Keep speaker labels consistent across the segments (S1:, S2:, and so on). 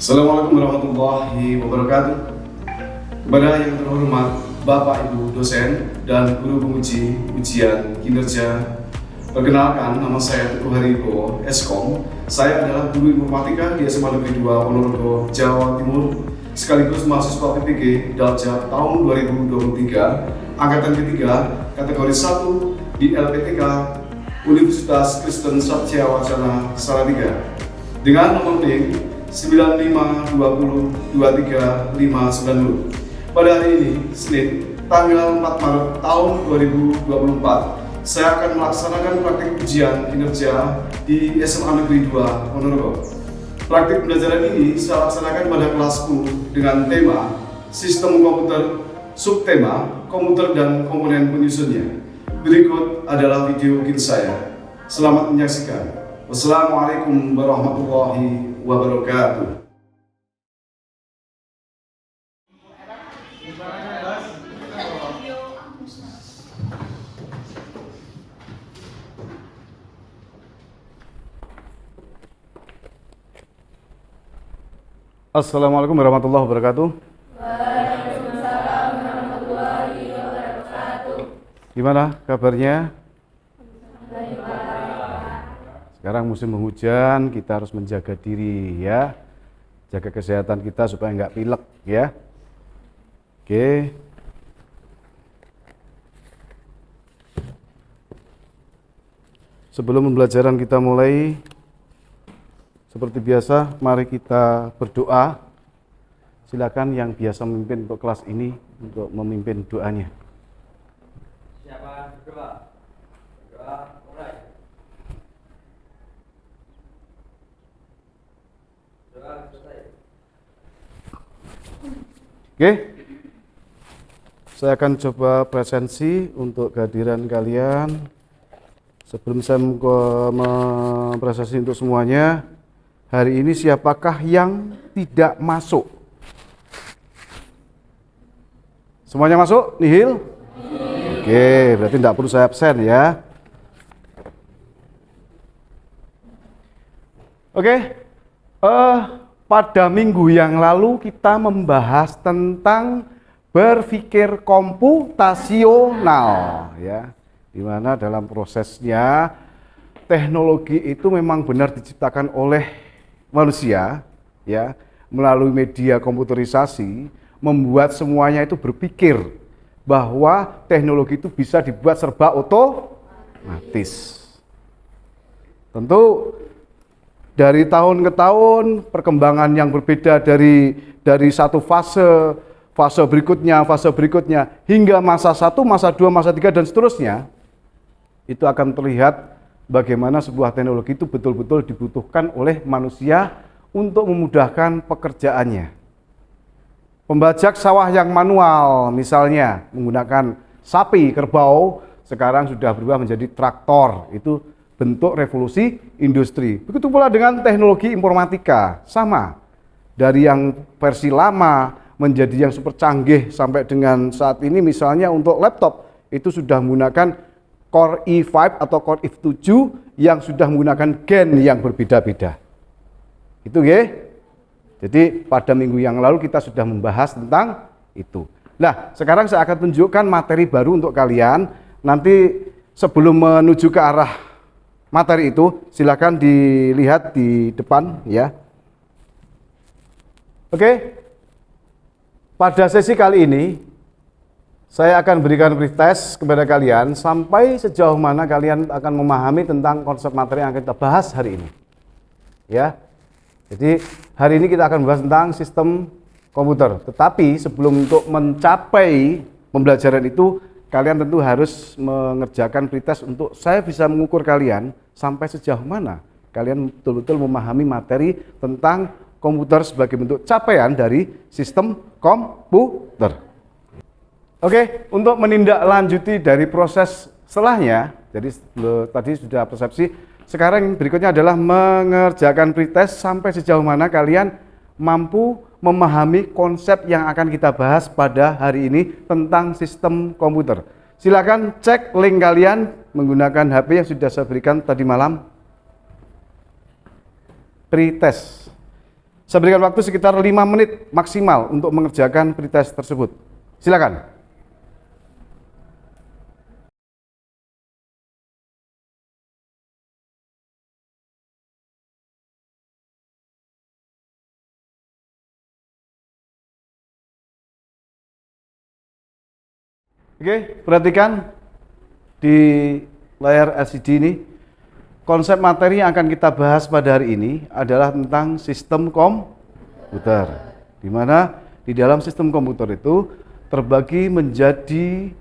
S1: Assalamualaikum warahmatullahi wabarakatuh. Kepada yang terhormat Bapak Ibu dosen dan guru penguji ujian kinerja, perkenalkan nama saya Teguh Haribo, Eskom. Saya adalah guru informatika di SMA Negeri 2 Ponorogo, Jawa Timur, sekaligus mahasiswa PPG Daljab tahun 2023, angkatan ketiga, kategori 1 di LPTK Universitas Kristen Satya Wacana Salatiga, dengan nomor NIM 95202350. Pada hari ini, Senin, tanggal 4 Maret tahun 2024, saya akan melaksanakan praktik ujian kinerja di SMA Negeri 2 Ponorogo. Praktik pembelajaran ini saya laksanakan pada kelas 10 dengan tema Sistem Komputer, subtema Komputer dan Komponen Penyusunnya. Berikut adalah video mungkin saya. Selamat menyaksikan. Wassalamualaikum warahmatullahi wabarakatuh. Assalamualaikum warahmatullahi wabarakatuh.
S2: Waalaikumsalam warahmatullahi wabarakatuh.
S1: Gimana kabarnya? Sekarang musim penghujan, kita harus menjaga diri ya. Jaga kesehatan kita supaya nggak pilek ya. Oke. Sebelum pembelajaran kita mulai, seperti biasa, mari kita berdoa. Silakan yang biasa memimpin untuk kelas ini untuk memimpin doanya.
S3: Siapa berdoa? Berdoa mulai. Doa selesai.
S1: Oke. Saya akan coba presensi untuk kehadiran kalian. Sebelum saya mempresentasi untuk semuanya, hari ini siapakah yang tidak masuk? Semuanya masuk? Nihil? Oke, berarti tidak perlu saya absen ya. Oke, pada minggu yang lalu kita membahas tentang berpikir komputasional ya. Di mana dalam prosesnya teknologi itu memang benar diciptakan oleh manusia ya, melalui media komputerisasi membuat semuanya itu berpikir bahwa teknologi itu bisa dibuat serba otomatis. Tentu dari tahun ke tahun perkembangan yang berbeda dari satu fase berikutnya hingga masa 1, masa 2, masa 3 dan seterusnya, itu akan terlihat bagaimana sebuah teknologi itu betul-betul dibutuhkan oleh manusia untuk memudahkan pekerjaannya. Pembajak sawah yang manual misalnya menggunakan sapi, kerbau, sekarang sudah berubah menjadi traktor. Itu bentuk revolusi industri. Begitu pula dengan teknologi informatika, sama. Dari yang versi lama menjadi yang super canggih sampai dengan saat ini, misalnya untuk laptop itu sudah menggunakan Core i5 atau Core i7 yang sudah menggunakan gen yang berbeda-beda. Itu nggih. Jadi pada minggu yang lalu kita sudah membahas tentang itu. Nah, sekarang saya akan tunjukkan materi baru untuk kalian. Nanti sebelum menuju ke arah materi itu, silakan dilihat di depan ya. Oke. Pada sesi kali ini saya akan berikan pretest kepada kalian sampai sejauh mana kalian akan memahami tentang konsep materi yang akan kita bahas hari ini. Ya. Jadi hari ini kita akan membahas tentang sistem komputer. Tetapi sebelum untuk mencapai pembelajaran itu, kalian tentu harus mengerjakan pretest untuk saya bisa mengukur kalian sampai sejauh mana kalian betul-betul memahami materi tentang komputer sebagai bentuk capaian dari sistem komputer. Oke, untuk menindaklanjuti dari proses setelahnya, jadi tadi sudah persepsi, sekarang berikutnya adalah mengerjakan pretest sampai sejauh mana kalian mampu memahami konsep yang akan kita bahas pada hari ini tentang sistem komputer. Silakan cek link kalian menggunakan HP yang sudah saya berikan tadi malam. Pretest. Saya berikan waktu sekitar 5 menit maksimal untuk mengerjakan pretest tersebut. Silakan. Oke, perhatikan di layar LCD ini. Konsep materi yang akan kita bahas pada hari ini adalah tentang sistem komputer. Di mana di dalam sistem komputer itu terbagi menjadi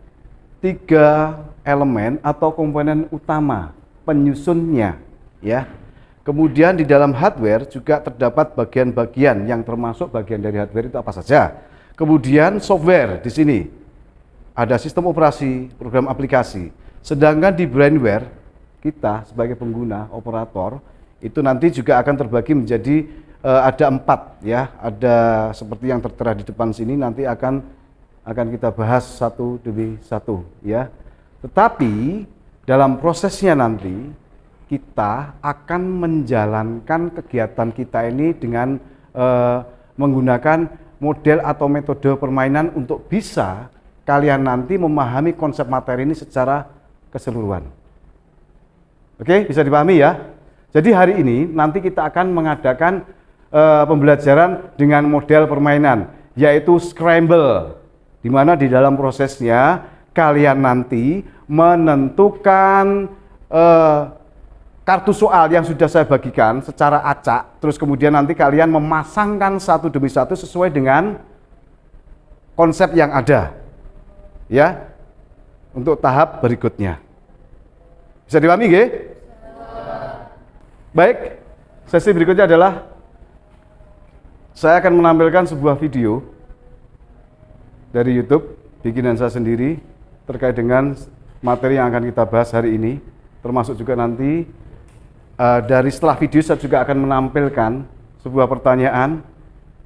S1: 3 elemen atau komponen utama penyusunnya, ya. Kemudian di dalam hardware juga terdapat bagian-bagian yang termasuk bagian dari hardware itu apa saja. Kemudian software di sini ada sistem operasi, program aplikasi. Sedangkan di brainware kita sebagai pengguna operator itu nanti juga akan terbagi menjadi ada 4 ya, ada seperti yang tertera di depan sini, nanti akan kita bahas satu demi satu ya. Tetapi dalam prosesnya nanti kita akan menjalankan kegiatan kita ini dengan menggunakan model atau metode permainan untuk bisa kalian nanti memahami konsep materi ini secara keseluruhan. Oke, bisa dipahami ya. Jadi hari ini nanti kita akan mengadakan pembelajaran dengan model permainan, yaitu scramble, di mana di dalam prosesnya kalian nanti menentukan kartu soal yang sudah saya bagikan secara acak, terus kemudian nanti kalian memasangkan satu demi satu sesuai dengan konsep yang ada, ya, untuk tahap berikutnya. Bisa dipahami, nggih? Baik, sesi berikutnya adalah saya akan menampilkan sebuah video dari YouTube bikinan saya sendiri terkait dengan materi yang akan kita bahas hari ini, termasuk juga nanti dari setelah video saya juga akan menampilkan sebuah pertanyaan,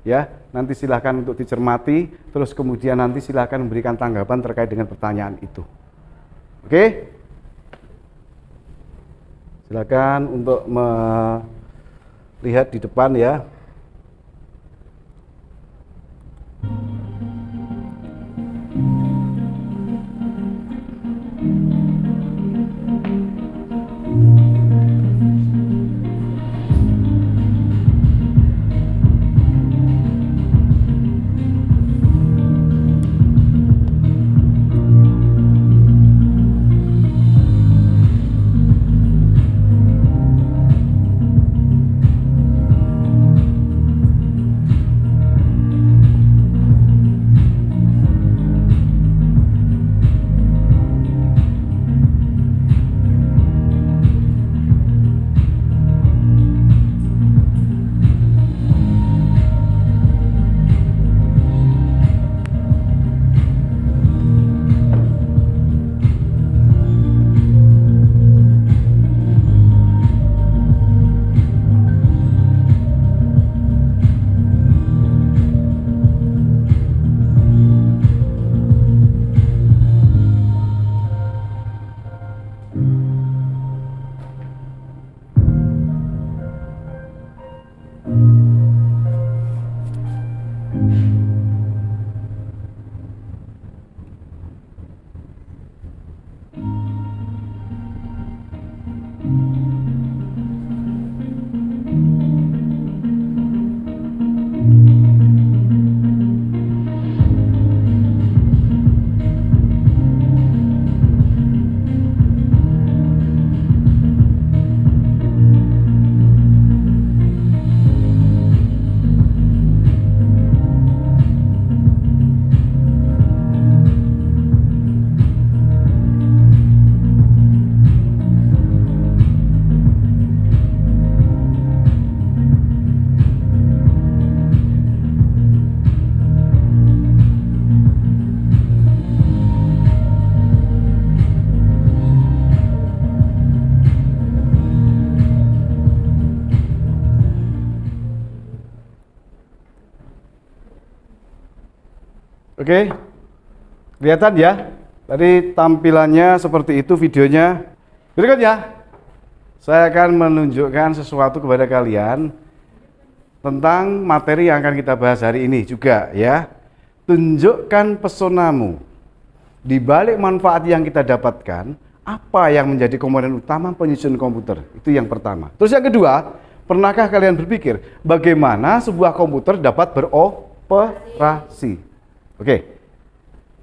S1: ya. Nanti silahkan untuk dicermati, terus kemudian nanti silahkan memberikan tanggapan terkait dengan pertanyaan itu. Oke? Silakan untuk melihat di depan ya. Oke, kelihatan ya, tadi tampilannya seperti itu videonya. Berikutnya, saya akan menunjukkan sesuatu kepada kalian tentang materi yang akan kita bahas hari ini juga ya. Tunjukkan pesonamu. Di balik manfaat yang kita dapatkan, apa yang menjadi komponen utama penyusun komputer? Itu yang pertama. Terus yang kedua, pernahkah kalian berpikir bagaimana sebuah komputer dapat beroperasi? Oke.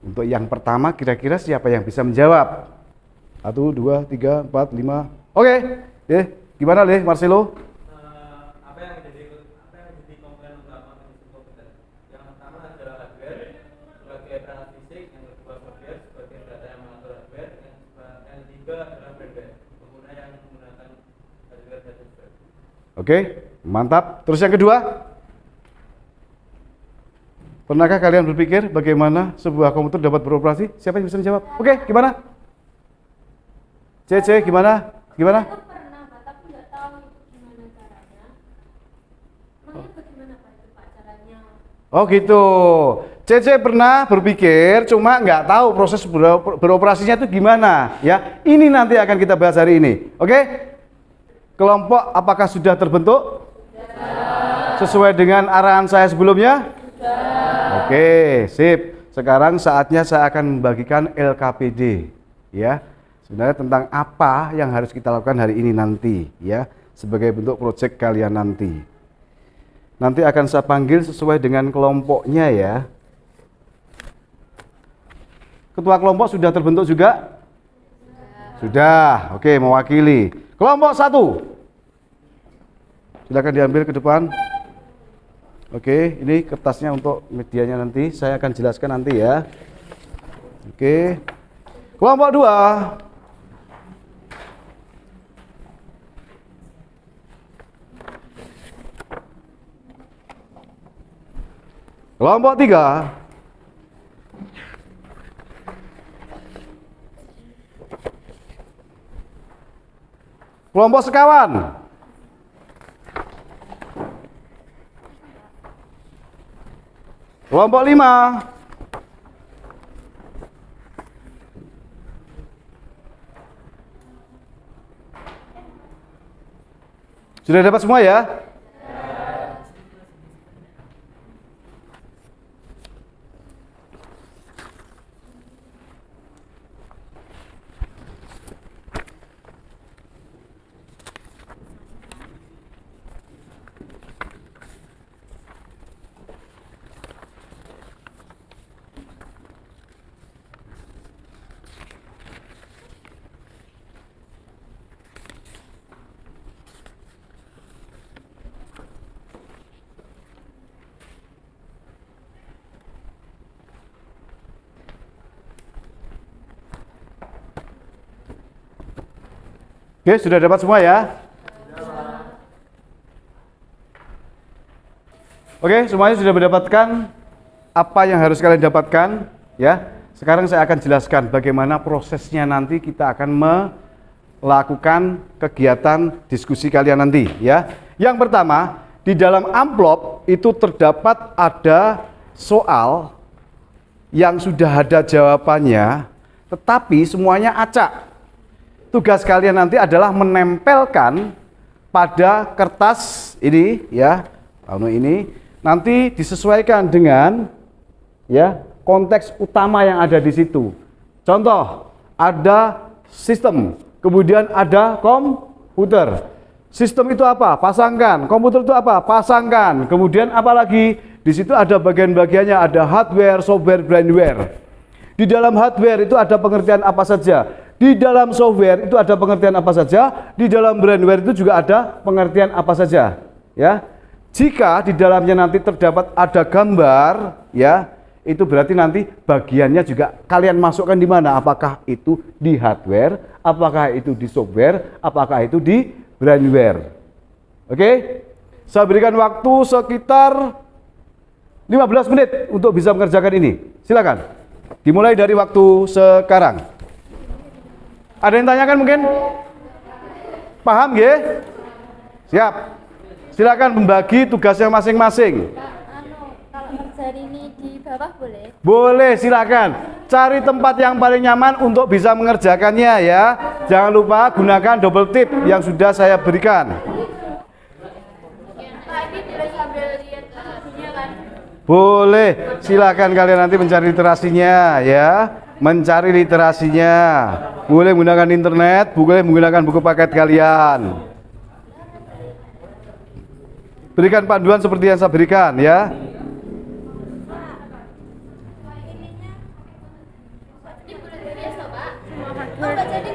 S1: Untuk yang pertama kira-kira siapa yang bisa menjawab? 1, 2, 3, 4, 5. Oke. Gimana deh Marcelo?
S3: Apa yang menjadi komponen utama penyusun komputer? Yang pertama adalah hardware sebagai perangkat fisik, yang kedua software sebagai data yang mengatur hardware, yang ketiga adalah firmware, pengguna yang menggunakan hardware dan software.
S1: Oke, mantap. Terus yang kedua? Pernahkah kalian berpikir bagaimana sebuah komputer dapat beroperasi? Siapa yang bisa menjawab? Oke, gimana? CC, gimana? Gimana?
S2: Saya pernah, Pak, tapi nggak tahu itu gimana caranya. Emangnya bagaimana Pak itu Pak caranya?
S1: Oh gitu. CC pernah berpikir, cuma nggak tahu proses beroperasinya itu gimana. Ya, ini nanti akan kita bahas hari ini. Oke? Kelompok apakah sudah terbentuk? Sesuai dengan arahan saya sebelumnya? Oke, sip. Sekarang saatnya saya akan membagikan LKPD. Ya, sebenarnya tentang apa yang harus kita lakukan hari ini nanti. Ya, sebagai bentuk proyek kalian nanti. Nanti akan saya panggil sesuai dengan kelompoknya ya. Ketua kelompok sudah terbentuk juga? Sudah. Oke, mewakili. Kelompok 1. Silakan diambil ke depan. Oke, ini kertasnya untuk medianya nanti. Saya akan jelaskan nanti ya. Oke. Kelompok 2. Kelompok 3. Kelompok sekawan. Kelompok 5. Sudah dapat semua ya? Oke, sudah dapat semua ya? Oke, semuanya sudah mendapatkan apa yang harus kalian dapatkan ya. Sekarang saya akan jelaskan bagaimana prosesnya nanti kita akan melakukan kegiatan diskusi kalian nanti ya. Yang pertama, di dalam amplop itu terdapat ada soal yang sudah ada jawabannya, tetapi semuanya acak. Tugas kalian nanti adalah menempelkan pada kertas ini ya, ini nanti disesuaikan dengan ya konteks utama yang ada di situ. Contoh, ada sistem, kemudian ada komputer. Sistem itu apa? Pasangkan. Komputer itu apa? Pasangkan. Kemudian apa lagi? Di situ ada bagian-bagiannya, ada hardware, software, brainware. Di dalam hardware itu ada pengertian apa saja. Di dalam software itu ada pengertian apa saja, di dalam brainware itu juga ada pengertian apa saja, ya. Jika di dalamnya nanti terdapat ada gambar, ya, itu berarti nanti bagiannya juga kalian masukkan di mana? Apakah itu di hardware, apakah itu di software, apakah itu di brainware. Oke? Saya berikan waktu sekitar 15 menit untuk bisa mengerjakan ini. Silakan. Dimulai dari waktu sekarang. Ada yang tanyakan mungkin? Paham ya? Siap. Silakan membagi tugasnya masing-masing.
S2: Kalau ngerjain ini di bawah boleh?
S1: Boleh, silakan. Cari tempat yang paling nyaman untuk bisa mengerjakannya ya. Jangan lupa gunakan double tip yang sudah saya berikan.
S2: Pak, ini boleh sambil lihat bukunya kan?
S1: Boleh, silakan kalian nanti mencari literasinya ya. Mencari literasinya. Boleh menggunakan internet, boleh menggunakan buku paket kalian. Berikan panduan seperti yang saya berikan ya.
S2: Ini boleh biasa, Pak. Oh, nggak jadi.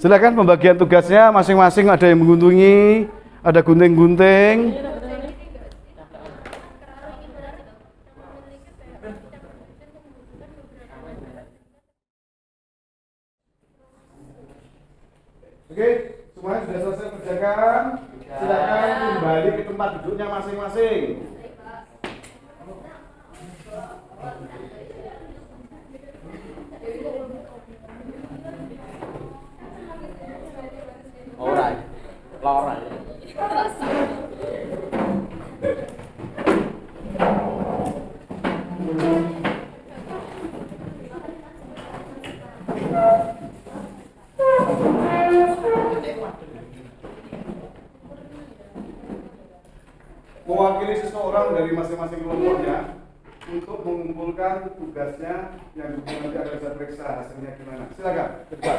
S1: Silakan pembagian tugasnya masing-masing, ada yang menguntungi, ada gunting-gunting. Oke, semuanya sudah selesai kerjakan. Silakan kembali ke tempat duduknya masing-masing.
S3: Alright, Laura.
S1: Mewakili seseorang dari masing-masing kelompoknya untuk mengumpulkan tugasnya yang nanti akan saya periksa hasilnya gimana. Silakan, ke depan.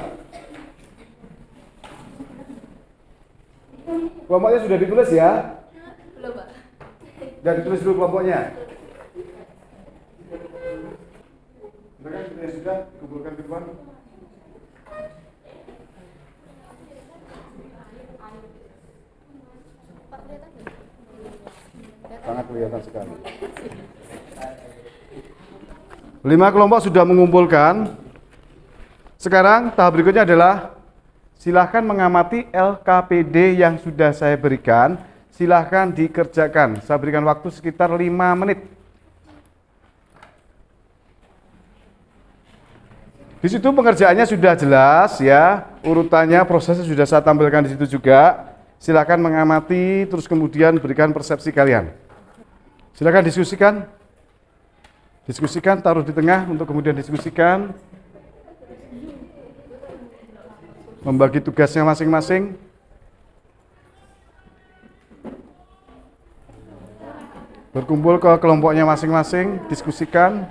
S1: Kelompoknya sudah ditulis ya?
S2: Belum, Pak.
S1: Sudah ditulis dulu kelompoknya. Silakan, sudah dikumpulkan ke depan. Sangat kelihatan sekali. 5 kelompok sudah mengumpulkan. Sekarang tahap berikutnya adalah silahkan mengamati LKPD yang sudah saya berikan. Silahkan dikerjakan. Saya berikan waktu sekitar 5 menit. Di situ pengerjaannya sudah jelas ya, urutannya, prosesnya sudah saya tampilkan di situ juga. Silahkan mengamati, terus kemudian berikan persepsi kalian. Silakan diskusikan. Diskusikan, taruh di tengah untuk kemudian diskusikan. Membagi tugasnya masing-masing. Berkumpul ke kelompoknya masing-masing, diskusikan.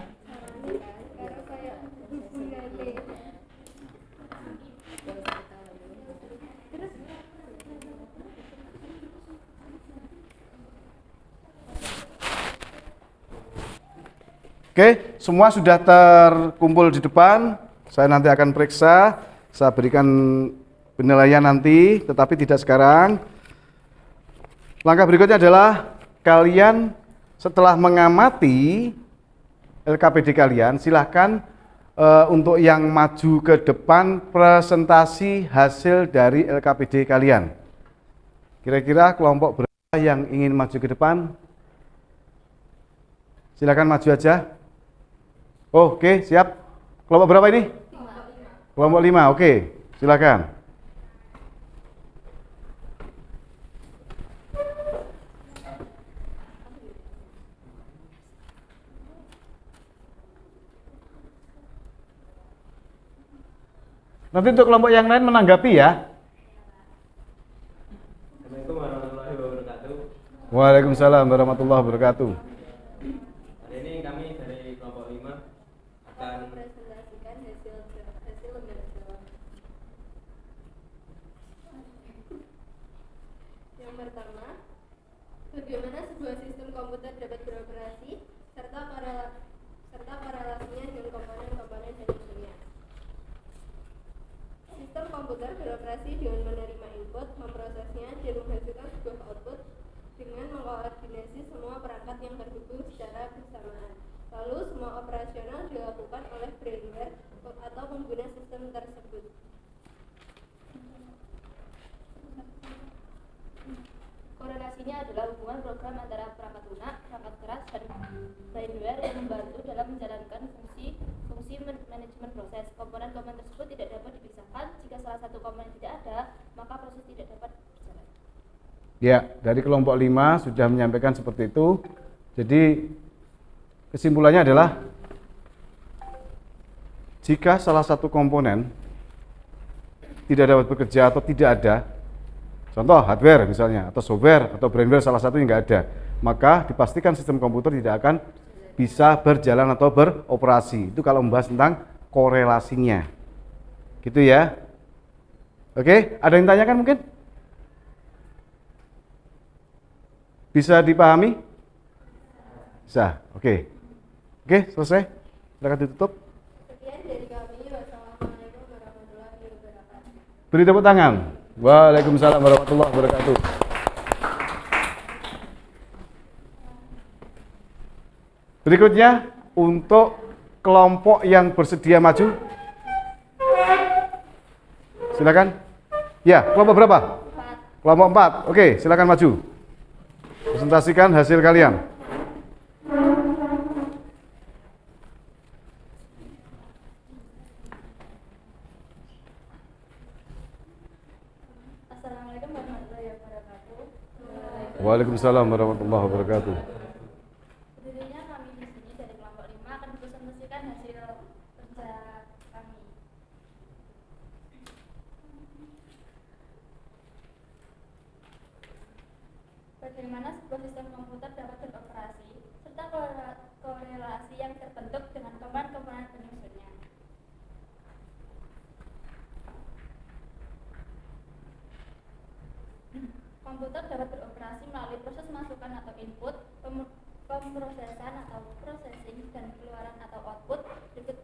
S1: Oke, semua sudah terkumpul di depan. Saya nanti akan periksa, saya berikan penilaian nanti, tetapi tidak sekarang. Langkah berikutnya adalah kalian setelah mengamati LKPD kalian, silahkan untuk yang maju ke depan presentasi hasil dari LKPD kalian. Kira-kira kelompok berapa yang ingin maju ke depan? Silahkan maju aja. Oh, oke, siap. Kelompok berapa ini? 5. Kelompok 5, oke. Silakan. Nanti untuk kelompok yang lain menanggapi ya.
S3: Assalamualaikum warahmatullahi wabarakatuh.
S1: Waalaikumsalam warahmatullahi wabarakatuh.
S3: Hari ini kami dari kelompok 5 akan
S2: Presentasikan hasil lembaga jawab. Yang pertama, bagaimana sebuah sistem komputer dapat beroperasi serta korelasinya dengan komponen-komponen dan isinya. Sistem komputer beroperasi dengan menerima input, memprosesnya, dan menghasilkan sebuah output dengan mengkoordinasi semua perangkat yang terhubung secara bersamaan. Lalu semua operasional dilakukan oleh brainware atau pengguna sistem tersebut. Korelasinya adalah hubungan program antara perangkat lunak, perangkat keras, dan brainware yang membantu dalam menjalankan fungsi manajemen proses. Komponen-komponen tersebut tidak dapat dipisahkan. Jika salah satu komponen tidak ada, maka proses tidak dapat berjalan.
S1: Ya, dari kelompok 5 sudah menyampaikan seperti itu. Jadi kesimpulannya adalah jika salah satu komponen tidak dapat bekerja atau tidak ada, contoh hardware misalnya, atau software, atau brainware salah satunya nggak ada, maka dipastikan sistem komputer tidak akan bisa berjalan atau beroperasi. Itu kalau membahas tentang korelasinya. Gitu ya. Oke, ada yang tanyakan mungkin? Bisa dipahami? Bisa, oke. Oke, selesai. Silakan ditutup.
S2: Sekian dari kami. Wassalamualaikum warahmatullahi wabarakatuh.
S1: Beri tepuk tangan. Waalaikumsalam warahmatullahi wabarakatuh. Berikutnya untuk kelompok yang bersedia maju. Silakan. Ya, kelompok berapa?
S2: 4.
S1: Kelompok 4. Oke, silakan maju. Presentasikan hasil kalian.
S2: Assalamualaikum warahmatullahi wabarakatuh.
S1: Waalaikumsalam warahmatullahi wabarakatuh.
S2: Berdirinya kami di sini dari kelompok 5 akan mempresentasikan hasil kerja kami. Bagaimana sebuah sistem komputer dapat beroperasi serta korelasi yang terbentuk dengan komponen-komponen penyusunnya. Komputer dapat beroperasi melalui proses masukan atau input, pemrosesan atau processing, dan keluaran atau output. Berikut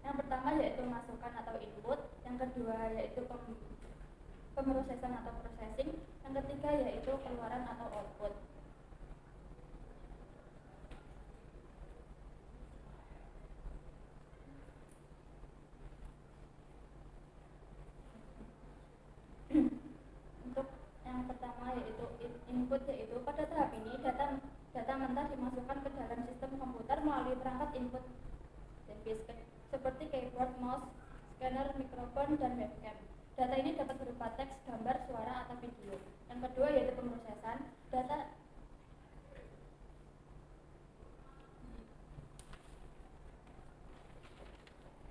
S2: yang pertama yaitu masukan atau input, yang kedua yaitu pemrosesan atau processing, yang ketiga yaitu keluaran atau output. Untuk yang pertama yaitu input, yaitu pada tahap ini data mentah dimasukkan ke dalam sistem komputer melalui perangkat input device seperti keyboard, mouse, scanner, mikrofon, dan webcam. Data ini dapat berupa teks, gambar, suara, atau video. Yang kedua yaitu pemrosesan.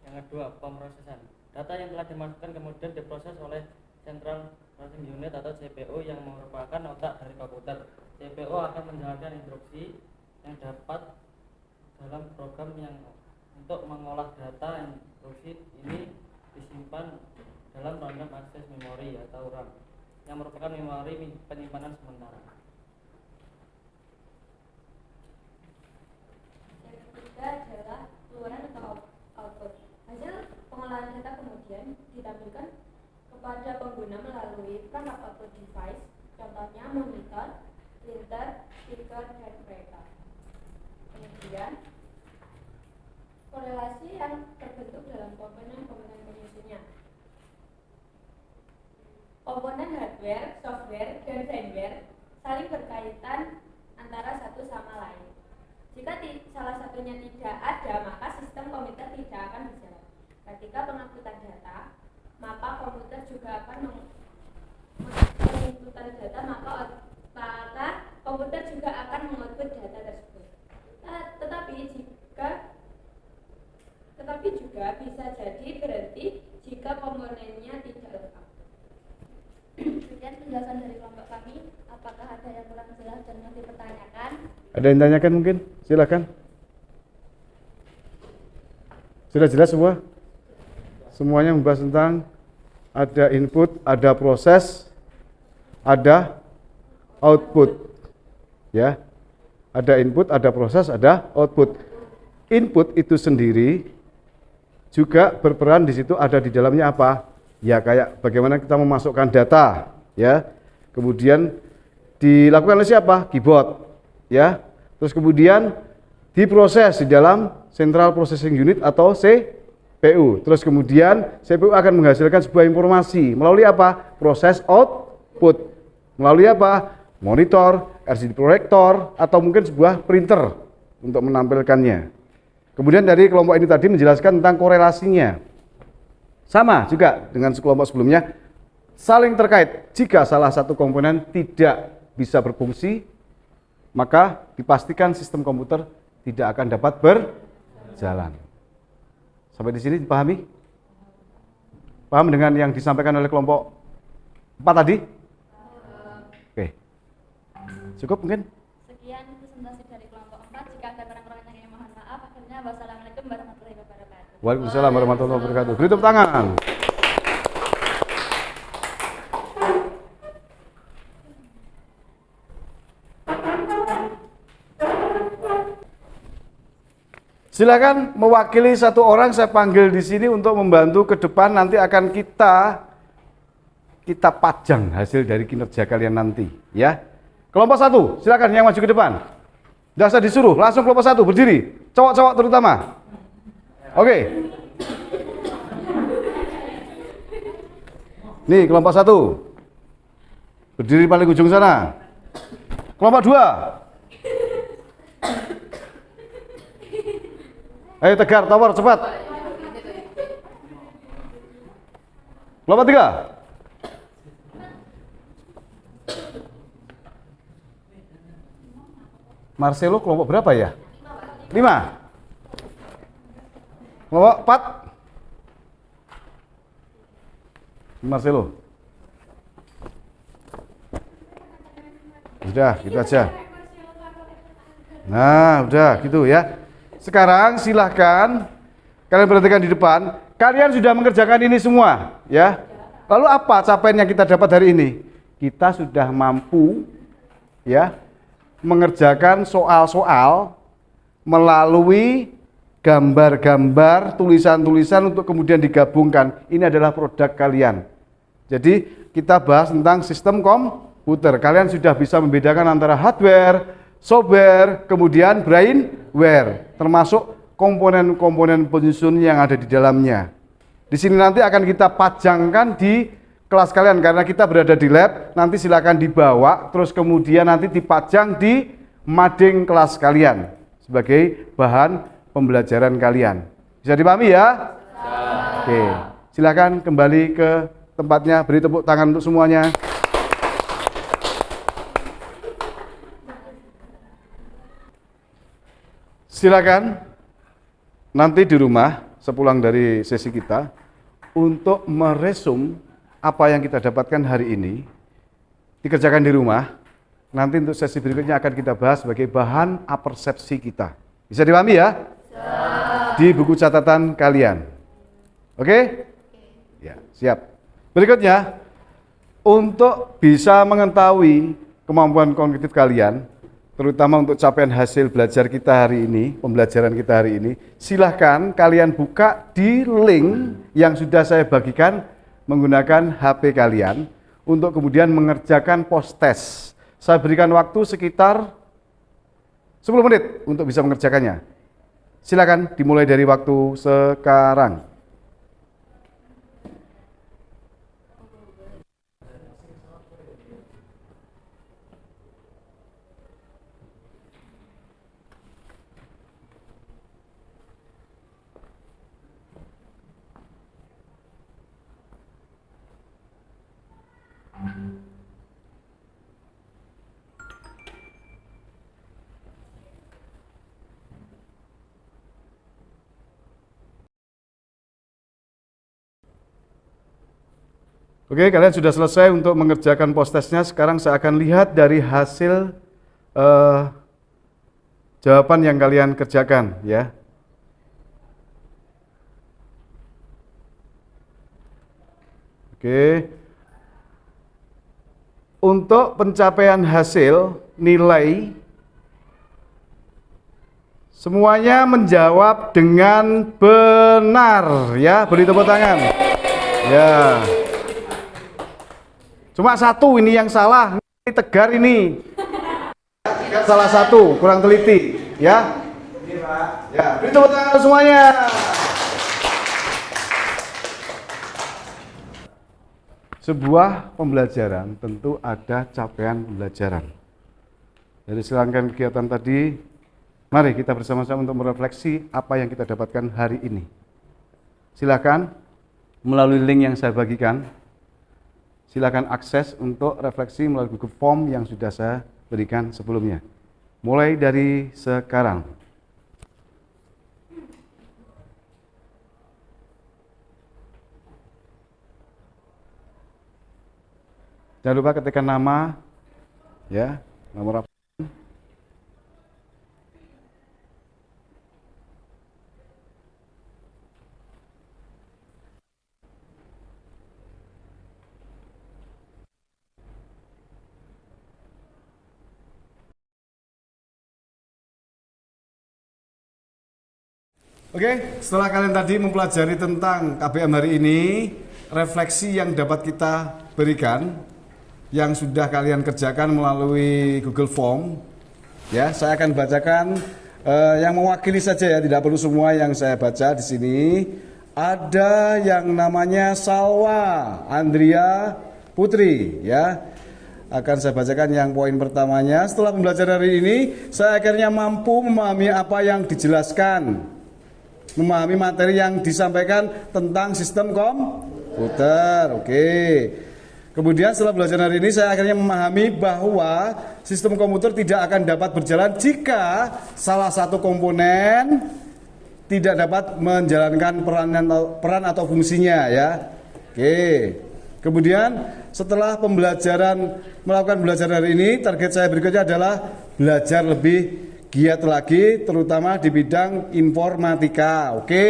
S4: Yang kedua, pemrosesan. Data yang telah dimasukkan kemudian diproses oleh Central Processing Unit atau CPU yang merupakan otak dari komputer. CPU akan menjalankan instruksi yang dapat dalam program yang untuk mengolah data. Instruksi ini disimpan dalam random access memory atau RAM yang merupakan memori penyimpanan sementara.
S2: Yang ketiga adalah keluaran atau output. Hasil pengolahan data kemudian ditampilkan kepada pengguna melalui perangkat output device, contohnya monitor, printer, speaker, dan breaker. Kemudian korelasi yang terbentuk dalam komponen-komponen penyusunnya. Komponen hardware, software, dan firmware saling berkaitan antara satu sama lain. Jika salah satunya tidak ada, maka sistem komputer tidak akan berjalan. Ketika pengangkutan data, maka komputer juga akan menginputan data, maka komputer juga akan mengoutput data tersebut. Tetapi juga bisa jadi berhenti jika komponennya tidak lengkap. Sekian penjelasan dari kelompok kami. Apakah ada yang kurang jelas dan yang dipertanyakan?
S1: Ada yang tanyakan mungkin? Silakan. Sudah jelas semua? Semuanya membahas tentang ada input, ada proses, ada output. Ya. Ada input, ada proses, ada output. Input itu sendiri juga berperan di situ, ada di dalamnya apa? Ya kayak bagaimana kita memasukkan data, ya. Kemudian dilakukan oleh siapa? Keyboard, ya. Terus kemudian diproses di dalam Central Processing Unit atau CPU. Terus kemudian CPU akan menghasilkan sebuah informasi melalui apa? Proses output. Melalui apa? Monitor, LCD proyektor, atau mungkin sebuah printer untuk menampilkannya. Kemudian dari kelompok ini tadi menjelaskan tentang korelasinya. Sama juga dengan kelompok sebelumnya, saling terkait. Jika salah satu komponen tidak bisa berfungsi, maka dipastikan sistem komputer tidak akan dapat berjalan. Sampai di sini dipahami? Paham dengan yang disampaikan oleh kelompok 4 tadi? Oke. Cukup mungkin?
S2: Sekian presentasi dari kelompok 4. Jika ada kurang-kurangnya yang mohon maaf. Akhirnya wassalamualaikum warahmatullahi wabarakatuh.
S1: Waalaikumsalam warahmatullahi wabarakatuh. Beri tepuk tangan. Silakan mewakili satu orang saya panggil di sini untuk membantu ke depan, nanti akan kita pajang hasil dari kinerja kalian nanti, ya. Kelompok 1, silakan yang maju ke depan. Tidak usah disuruh, langsung kelompok 1 berdiri. Cowok-cowok terutama. Oke. Nih kelompok 1. Berdiri paling ujung sana. Kelompok 2. Ayo Tegar, tower, cepat. Kelompok 3. Marcelo kelompok berapa ya? 5. Kelompok 4. Marcelo. Udah, gitu aja. Nah, udah gitu ya. Sekarang silahkan kalian perhatikan di depan. Kalian sudah mengerjakan ini semua, ya. Lalu apa capaian yang kita dapat hari ini? Kita sudah mampu, ya, mengerjakan soal-soal melalui gambar-gambar, tulisan-tulisan untuk kemudian digabungkan. Ini adalah produk kalian. Jadi kita bahas tentang sistem komputer. Kalian sudah bisa membedakan antara hardware, software, kemudian brainware, termasuk komponen-komponen penyusun yang ada di dalamnya. Di sini nanti akan kita pajangkan di kelas kalian, karena kita berada di lab. Nanti silakan dibawa, terus kemudian nanti dipajang di mading kelas kalian sebagai bahan pembelajaran kalian. Bisa dipahami ya? Oke, silakan kembali ke tempatnya. Beri tepuk tangan untuk semuanya. Silakan nanti di rumah sepulang dari sesi kita untuk meresum apa yang kita dapatkan hari ini, dikerjakan di rumah. Nanti untuk sesi berikutnya akan kita bahas sebagai bahan apersepsi kita. Bisa dipahami ya? Di buku catatan kalian. Oke? Ya, siap. Berikutnya, untuk bisa mengetahui kemampuan kognitif kalian, terutama untuk capaian hasil belajar kita hari ini, pembelajaran kita hari ini, silahkan kalian buka di link yang sudah saya bagikan menggunakan HP kalian untuk kemudian mengerjakan post test. Saya berikan waktu sekitar 10 menit untuk bisa mengerjakannya. Silakan dimulai dari waktu sekarang. Oke, kalian sudah selesai untuk mengerjakan post testnya. Sekarang saya akan lihat dari hasil jawaban yang kalian kerjakan, ya. Oke. Untuk pencapaian hasil nilai, semuanya menjawab dengan benar, ya. Beri tepuk tangan. Ya. Cuma satu ini yang salah, ini Tegar ini. Salah satu, kurang teliti, ya. Ini Pak. Ya, beri tepuk tangan semuanya. Sebuah pembelajaran tentu ada capaian pembelajaran. Dari serangkaian kegiatan tadi, mari kita bersama-sama untuk merefleksi apa yang kita dapatkan hari ini. Silakan melalui link yang saya bagikan. Silakan akses untuk refleksi melalui Google Form yang sudah saya berikan sebelumnya. Mulai dari sekarang. Jangan lupa ketikkan nama, ya, nomor apa. Oke, setelah kalian tadi mempelajari tentang KBM hari ini, refleksi yang dapat kita berikan, yang sudah kalian kerjakan melalui Google Form, ya, saya akan bacakan yang mewakili saja ya, tidak perlu semua yang saya baca di sini. Ada yang namanya Salwa Andrea Putri, ya. Akan saya bacakan yang poin pertamanya. Setelah pembelajaran hari ini, saya akhirnya mampu memahami apa yang dijelaskan, memahami materi yang disampaikan tentang sistem komputer. Oke. Kemudian setelah belajar hari ini saya akhirnya memahami bahwa sistem komputer tidak akan dapat berjalan jika salah satu komponen tidak dapat menjalankan peran atau fungsinya, ya. Oke. Kemudian setelah melakukan pembelajaran hari ini, target saya berikutnya adalah belajar lebih giat lagi, terutama di bidang informatika. Oke.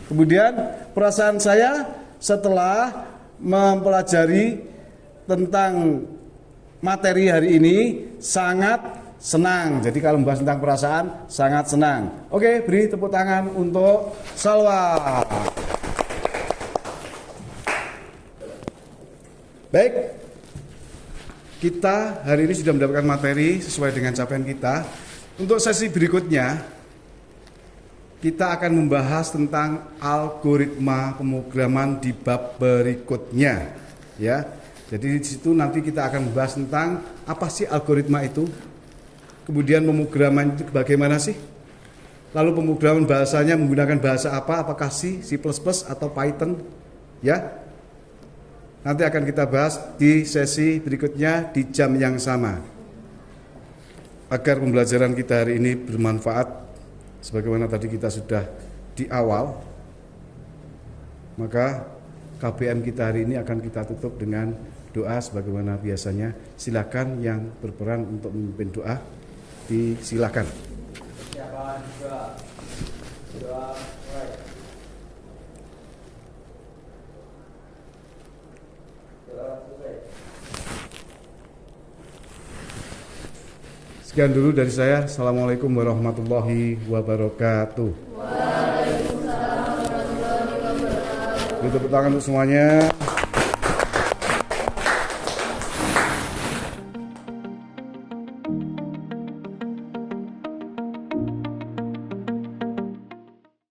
S1: Kemudian perasaan saya setelah mempelajari tentang materi hari ini sangat senang. Jadi kalau membahas tentang perasaan, sangat senang. Oke, beri tepuk tangan untuk Salwa. Baik, kita hari ini sudah mendapatkan materi sesuai dengan capaian kita. Untuk sesi berikutnya, kita akan membahas tentang algoritma pemrograman di bab berikutnya, ya. Jadi di situ nanti kita akan membahas tentang apa sih algoritma itu, kemudian pemrograman itu bagaimana sih, lalu pemrograman bahasanya menggunakan bahasa apa, apakah C++ atau Python, ya. Nanti akan kita bahas di sesi berikutnya di jam yang sama. Agar pembelajaran kita hari ini bermanfaat, sebagaimana tadi kita sudah di awal, maka KBM kita hari ini akan kita tutup dengan doa sebagaimana biasanya. Silakan yang berperan untuk memimpin doa, disilakan. Doa. Sekian dulu dari saya. Assalamualaikum warahmatullahi wabarakatuh. Waalaikumsalam warahmatullahi wabarakatuh. Tepuk tangan untuk semuanya.